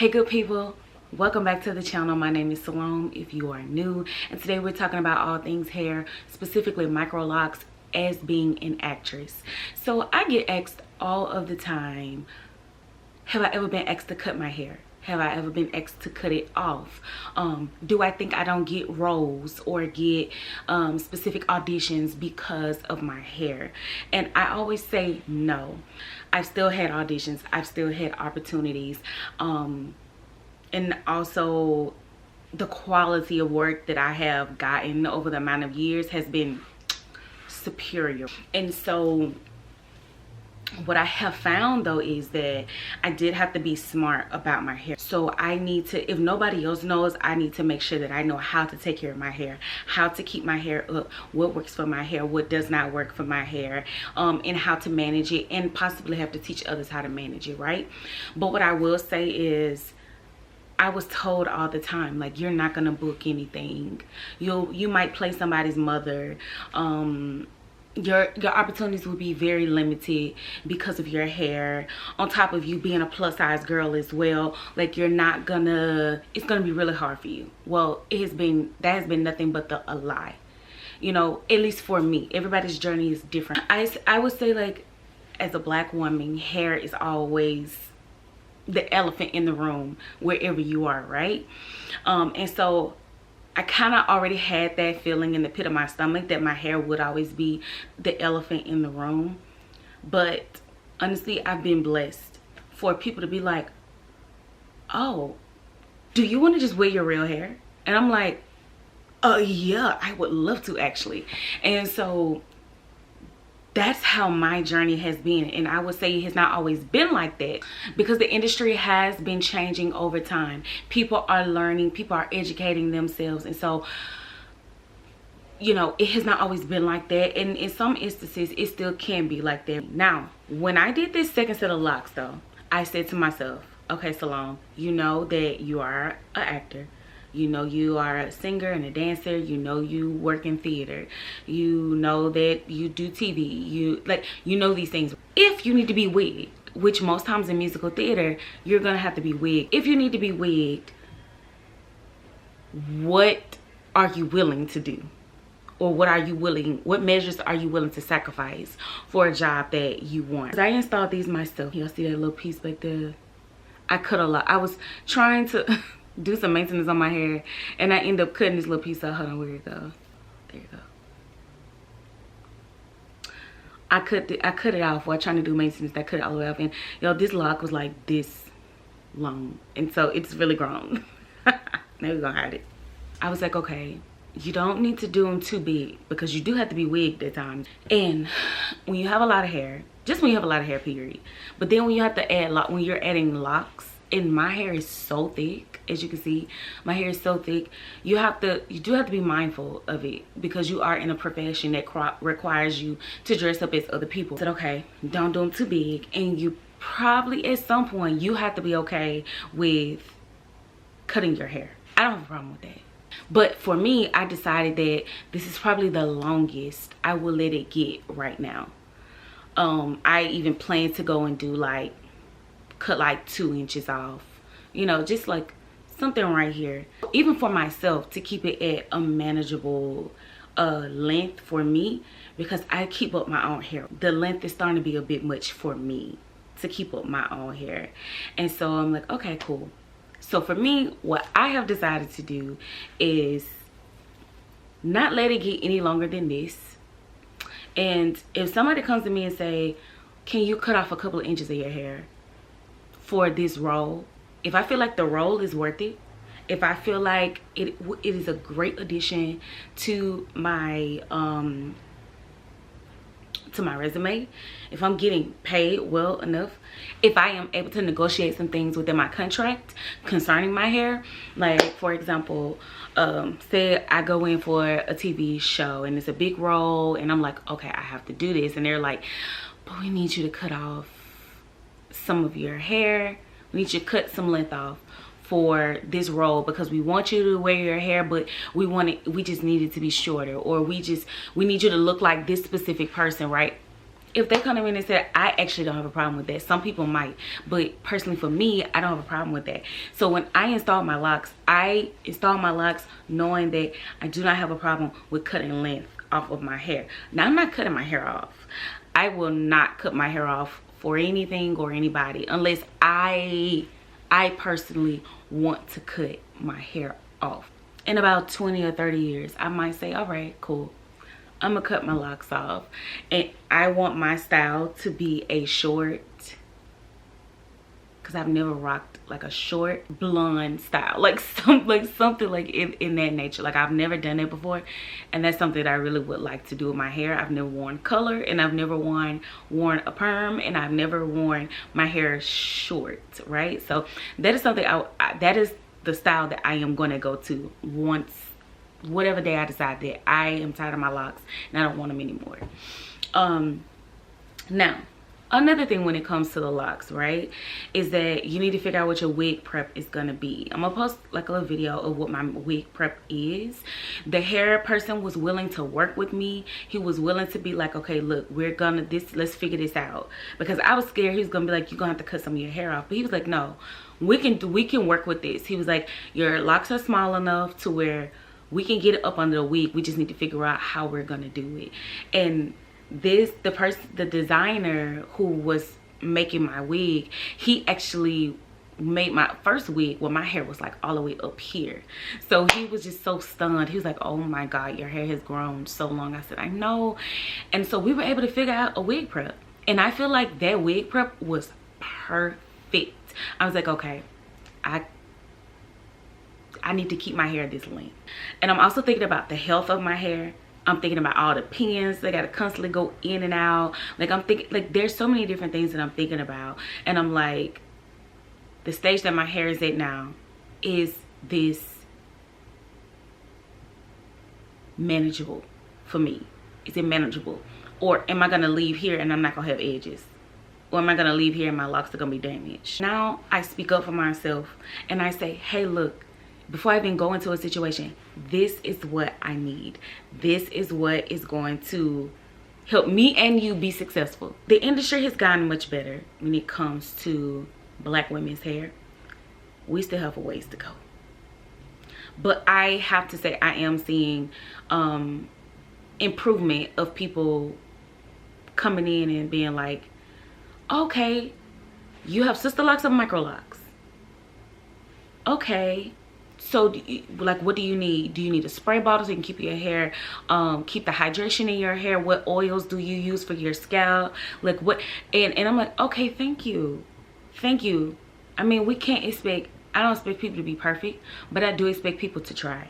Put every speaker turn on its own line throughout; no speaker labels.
Hey good people, welcome back to the channel. My name is Salome if you are new, and today we're talking about all things hair, specifically micro locks, as being an actress. So I get asked all of the time, have I ever been asked to cut my hair? Have I ever been asked to cut it off? Do I think I don't get roles or get specific auditions because of my hair? And I always say no. I've still had auditions. I've still had opportunities. And also the quality of work that I have gotten over the amount of years has been superior. And so what I have found though is that I did have to be smart about my hair. So I need to, if nobody else knows, I need to make sure that I know how to take care of my hair, how to keep my hair up, what works for my hair, what does not work for my hair, and how to manage it, and possibly have to teach others how to manage it, right? But what I will say is, I was told all the time, like, you're not gonna book anything. You might play somebody's mother. Your opportunities will be very limited because of your hair, on top of you being a plus size girl as well. Like, you're not gonna, it's gonna be really hard for you. Well, that has been nothing but a lie, you know, at least for me. Everybody's journey is different. I would say, like, as a black woman, hair is always the elephant in the room wherever you are, right? And so I kind of already had that feeling in the pit of my stomach that my hair would always be the elephant in the room. But honestly, I've been blessed for people to be like, oh, do you want to just wear your real hair? And I'm like, yeah, I would love to, actually. And so that's how my journey has been. And I would say it has not always been like that, because the industry has been changing over time. People are learning, people are educating themselves. And so, you know, it has not always been like that. And in some instances, it still can be like that. Now, when I did this second set of locks though, I said to myself, okay, Salome, you know that you are an actor. You know you are a singer and a dancer. You know you work in theater. You know that you do TV. You know these things. If you need to be wigged, which most times in musical theater, you're gonna have to be wigged. If you need to be wigged, what are you willing to do? Or what measures are you willing to sacrifice for a job that you want? I installed these myself. Y'all see that little piece back there? I cut a lot. I was trying to do some maintenance on my hair, and I end up cutting this little piece out. Hold on, where it go? There you go. I cut it off while trying to do maintenance. I cut it all the way off, and yo, this lock was like this long, and so it's really grown. Now we're gonna hide it. I was like, okay, you don't need to do them too big, because you do have to be wigged at times. And when you have a lot of hair, just when you have a lot of hair, period. But then when you have to add when you're adding locks, and my hair is so thick, as you can see, my hair is so thick, you do have to be mindful of it, because you are in a profession that requires you to dress up as other people. I said, okay, don't do them too big, and you probably at some point you have to be okay with cutting your hair. I don't have a problem with that. But for me, I decided that this is probably the longest I will let it get right now. I even plan to go and do cut like 2 inches off, you know, just like something right here, even for myself, to keep it at a manageable length for me, because I keep up my own hair. The length is starting to be a bit much for me to keep up my own hair. And so I'm like, okay, cool. So for me, what I have decided to do is not let it get any longer than this. And if somebody comes to me and say, can you cut off a couple of inches of your hair for this role, if I feel like the role is worth it, if I feel like it is a great addition to my resume, if I'm getting paid well enough, if I am able to negotiate some things within my contract concerning my hair, like for example, say I go in for a TV show and it's a big role, and I'm like, okay, I have to do this, and they're like, but we need you to cut off some of your hair, we need you to cut some length off for this role, because we want you to wear your hair, but we just need it to be shorter, or we need you to look like this specific person, right? if they come to me and say, I actually don't have a problem with that. Some people might, but personally for me, I don't have a problem with that. So when I installed my locks, I installed my locks knowing that I do not have a problem with cutting length off of my hair. Now, I'm not cutting my hair off. I will not cut my hair off for anything or anybody unless I personally want to cut my hair off. In about 20 or 30 years, I might say, all right, cool, I'm gonna cut my locks off. And I want my style to be a short, because I've never rocked like a short blonde style, like something like in that nature. Like, I've never done it before, and that's something that I really would like to do with my hair. I've never worn color, and I've never worn a perm, and I've never worn my hair short, right? So that is something that is the style that I am going to go to once, whatever day I decide that I am tired of my locks and I don't want them anymore. Now, another thing when it comes to the locks, right, is that you need to figure out what your wig prep is gonna be. I'm gonna post like a little video of what my wig prep is. The hair person was willing to work with me. He was willing to be like, okay, look, let's figure this out. Because I was scared he was gonna be like, you're gonna have to cut some of your hair off. But he was like, no, we can work with this. He was like, your locks are small enough to where we can get it up under the wig. We just need to figure out how we're gonna do it. And the designer who was making my wig, he actually made my first wig where my hair was like all the way up here. So he was just so stunned. He was like, oh my God, your hair has grown so long. I said, I know. And so we were able to figure out a wig prep. And I feel like that wig prep was perfect. I was like, okay, I need to keep my hair this length. And I'm also thinking about the health of my hair. I'm thinking about all the pins. They gotta constantly go in and out. Like, I'm thinking, like, there's so many different things that I'm thinking about. And I'm like, the stage that my hair is at now, is this manageable for me? Is it manageable? Or am I gonna leave here and I'm not gonna have edges? Or am I gonna leave here and my locks are gonna be damaged? Now I speak up for myself and I say, hey, look, before I even go into a situation, this is what I need. This is what is going to help me and you be successful. The industry has gotten much better when it comes to Black women's hair. We still have a ways to go. But I have to say, I am seeing improvement of people coming in and being like, okay, you have sister locks or micro locks. Okay, so like, what do you need? Do you need a spray bottle so you can keep your hair, keep the hydration in your hair? What oils do you use for your scalp? Like, what? And I'm like, okay, thank you. I mean, we can't expect, I don't expect people to be perfect, but I do expect people to try.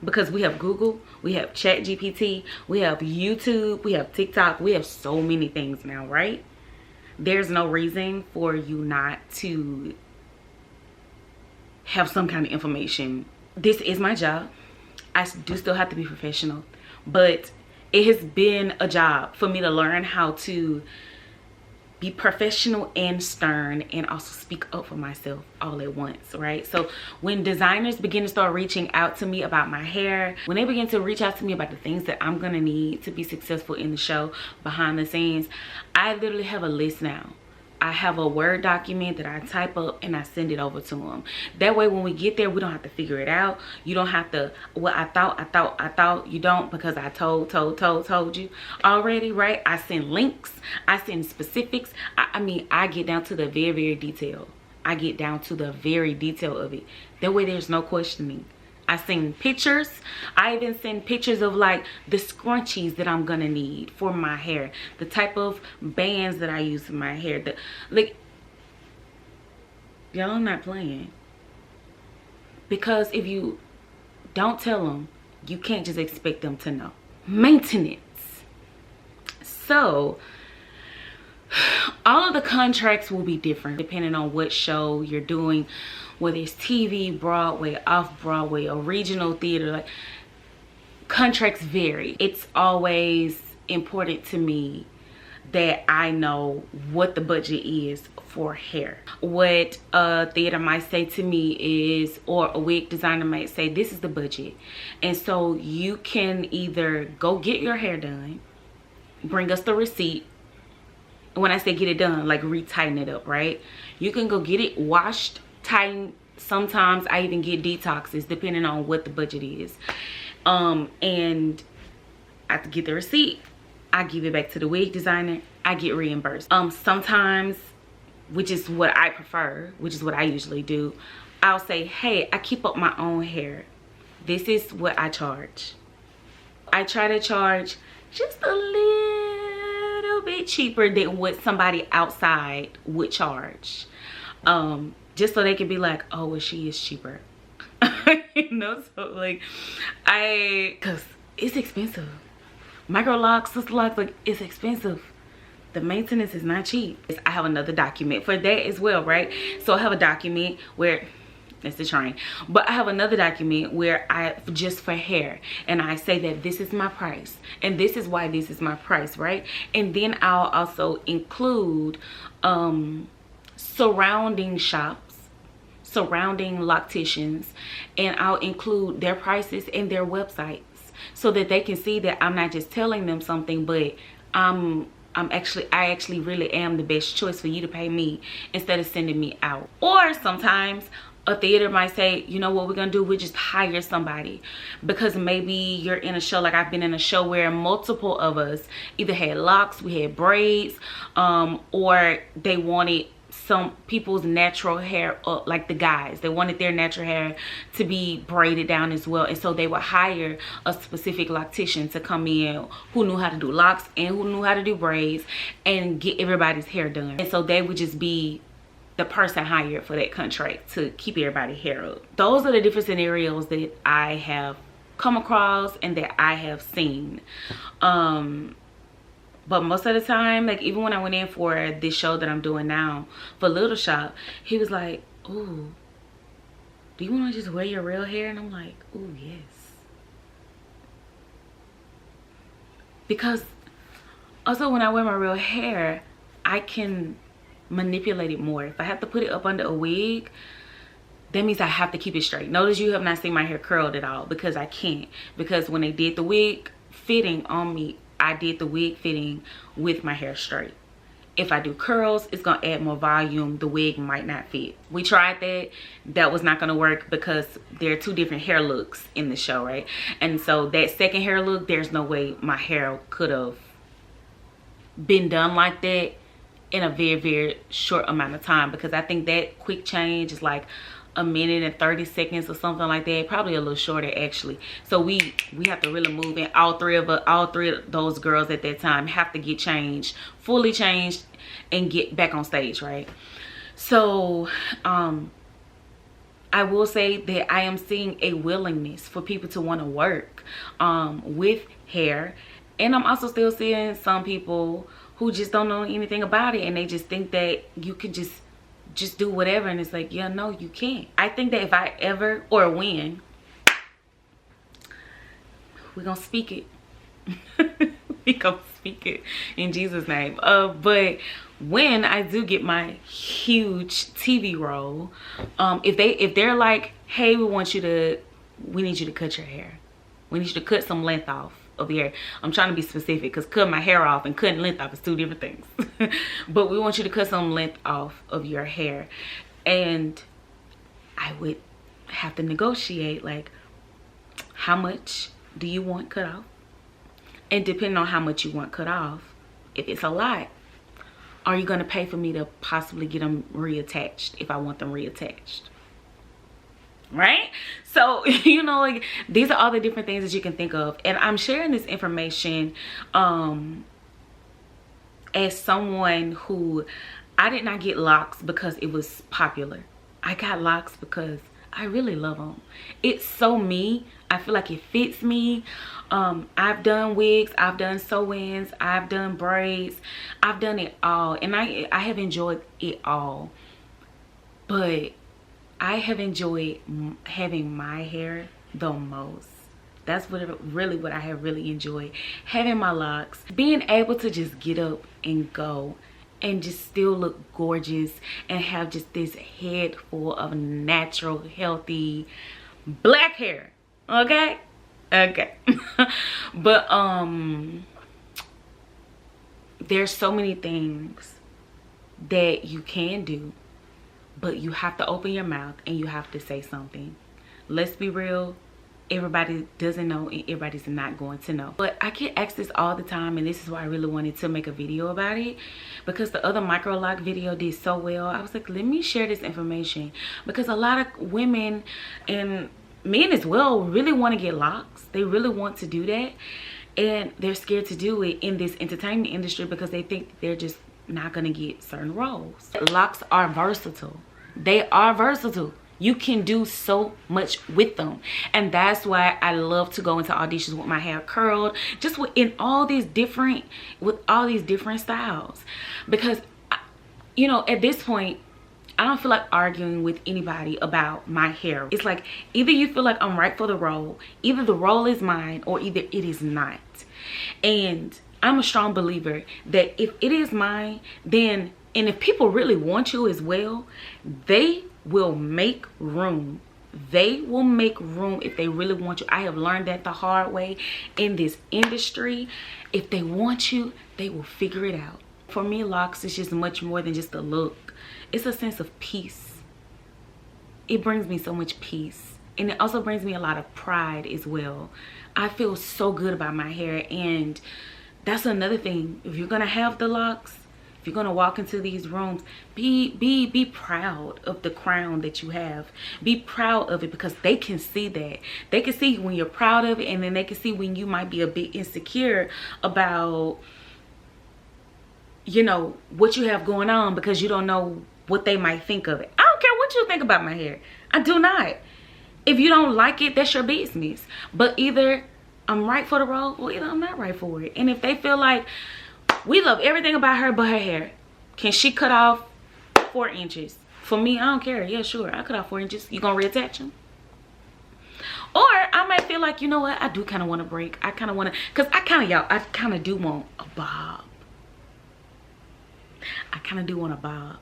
Because we have Google, we have ChatGPT, we have YouTube, we have TikTok, we have so many things now, right? There's no reason for you not to have some kind of information. This is my job. I do still have to be professional, but it has been a job for me to learn how to be professional and stern, and also speak up for myself all at once, right? So when designers begin to start reaching out to me about my hair, when they begin to reach out to me about the things that I'm gonna need to be successful in the show behind the scenes, I literally have a list now. I have a Word document that I type up and I send it over to them. That way when we get there, we don't have to figure it out. You don't have to, well, I thought, you don't, because I told you already, right? I send links, I send specifics. I mean, I get down to the very detail. I get down to the very detail of it. That way there's no questioning. I send pictures. I even send pictures of like the scrunchies that I'm gonna need for my hair, the type of bands that I use in my hair. Like, y'all, I'm not playing. Because if you don't tell them, you can't just expect them to know. Maintenance. So all of the contracts will be different depending on what show you're doing, whether it's TV, Broadway, off-Broadway, or regional theater. Like, contracts vary. It's always important to me that I know what the budget is for hair. What a theater might say to me is, or a wig designer might say, this is the budget. And so you can either go get your hair done, bring us the receipt. When I say get it done, like re-tighten it up, right? You can go get it washed, tightened. Sometimes I even get detoxes depending on what the budget is. And I have to get the receipt. I give it back to the wig designer. I get reimbursed. Sometimes, which is what I prefer, which is what I usually do, I'll say, hey, I keep up my own hair. This is what I charge. I try to charge just a little bit cheaper than what somebody outside would charge. Just so they can be like, oh, well, she is cheaper. You know, so like, cause it's expensive. Micro locks, sister locks, like, it's expensive. The maintenance is not cheap. I have another document for that as well, right? So I have a document where, it's the train, but I have another document where just for hair, and I say that this is my price and this is why this is my price, right? And then I'll also include surrounding shops, surrounding locticians, and I'll include their prices and their websites so that they can see that I'm not just telling them something, but I actually really am the best choice for you to pay me instead of sending me out. Or sometimes a theater might say, you know what we're gonna do, we just hire somebody, because maybe you're in a show, like I've been in a show where multiple of us either had locks, we had braids, or they wanted some people's natural hair up, like the guys, they wanted their natural hair to be braided down as well, and so they would hire a specific loctician to come in who knew how to do locks and who knew how to do braids and get everybody's hair done. And so they would just be the person hired for that contract to keep everybody's hair up. Those are the different scenarios that I have come across and that I have seen. But most of the time, like even when I went in for this show that I'm doing now for Little Shop, he was like, ooh, do you want to just wear your real hair? And I'm like, ooh, yes. Because also when I wear my real hair, I can manipulate it more. If I have to put it up under a wig, that means I have to keep it straight. Notice you have not seen my hair curled at all, because I can't. Because when they did the wig fitting on me, I did the wig fitting with my hair straight. If I do curls, it's gonna add more volume. The wig might not fit. We tried that. That was not gonna work because there are two different hair looks in the show, right? And so that second hair look, there's no way my hair could have been done like that in a very, very short amount of time, because I think that quick change is like a minute and 30 seconds or something like that, probably a little shorter actually. So we have to really move in. All three of those girls at that time have to get changed, fully changed, and get back on stage, right? So I will say that I am seeing a willingness for people to want to work with hair, and I'm also still seeing some people who just don't know anything about it, and they just think that you can just do whatever. And it's like, yeah, no, you can't. I think that if I ever, or when, we're gonna speak it. We gonna speak it in Jesus' name. But when I do get my huge TV role, if they're like, hey, we need you to cut your hair, we need you to cut some length off of the hair. I'm trying to be specific, because cutting my hair off and cutting length off is two different things. But we want you to cut some length off of your hair, and I would have to negotiate, like, how much do you want cut off? And depending on how much you want cut off, if it's a lot, are you going to pay for me to possibly get them reattached if I want them reattached? Right? So, you know, like, these are all the different things that you can think of. And I'm sharing this information as someone who, I did not get locks because it was popular. I got locks because I really love them. It's so me. I feel like it fits me. I've done wigs, I've done sew-ins, I've done braids, I've done it all, and I have enjoyed it all. But I have enjoyed having my hair the most. That's what I have really enjoyed. Having my locks, being able to just get up and go and just still look gorgeous and have just this head full of natural, healthy black hair. Okay? Okay. But there's so many things that you can do, but you have to open your mouth and you have to say something. Let's be real, everybody doesn't know and everybody's not going to know. But I get asked this all the time, and this is why I really wanted to make a video about it, because the other micro lock video did so well. I was like, let me share this information, because a lot of women and men as well really want to get locks. They really want to do that, and they're scared to do it in this entertainment industry because they think they're just not gonna get certain roles. Locks are versatile. They are versatile. You can do so much with them, and that's why I love to go into auditions with my hair curled, just with all these different styles, because you know, at this point I don't feel like arguing with anybody about my hair. It's like, either you feel like I'm right for the role, either the role is mine, or either it is not. And I'm a strong believer that if it is mine, then, and if people really want you as well, they will make room. They will make room if they really want you. I have learned that the hard way in this industry. If they want you, they will figure it out. For me, locks is just much more than just a look. It's a sense of peace. It brings me so much peace, and it also brings me a lot of pride as well. I feel so good about my hair, and that's another thing. If you're gonna have the locks, if you're gonna walk into these rooms, be proud of the crown that you have. Be proud of it, because they can see that. They can see when you're proud of it, and then they can see when you might be a bit insecure about, you know, what you have going on, because you don't know what they might think of it. I don't care what you think about my hair. I do not. If you don't like it, that's your business. But either I'm right for the role, or either I'm not right for it. And if they feel like, we love everything about her but her hair, can she cut off 4 inches? For me, I don't care. Yeah, sure, I cut off 4 inches. You gonna reattach them? Or I might feel like, you know what, I do kind of want to break. I kind of want to, because I kind of do want a bob. I kind of do want a bob.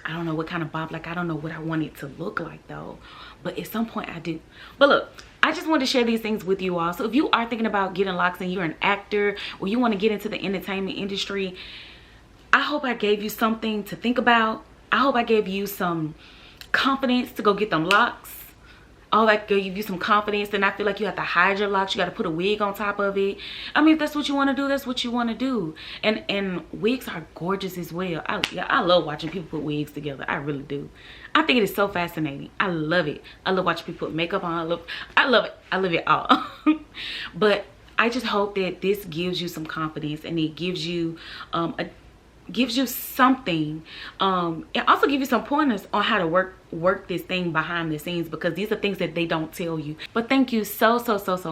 I don't know what kind of bob, like, I don't know what I want it to look like though, but at some point I do. But look, I just wanted to share these things with you all. So if you are thinking about getting locks and you're an actor, or you want to get into the entertainment industry, I hope I gave you something to think about. I hope I gave you some confidence to go get them locks. Oh, like, give you some confidence and not feel like you have to hide your locks. You got to put a wig on top of it. I mean, if that's what you want to do, that's what you want to do. And wigs are gorgeous as well. I love watching people put wigs together. I really do. I think it is so fascinating. I love it. I love watching people put makeup on. I love it. I love it all. But I just hope that this gives you some confidence, and it gives you something, and also give you some pointers on how to work this thing behind the scenes, because these are things that they don't tell you. But thank you so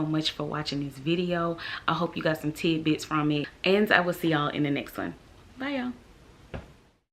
much for watching this video. I hope you got some tidbits from it, and I will see y'all in the next one. Bye, y'all.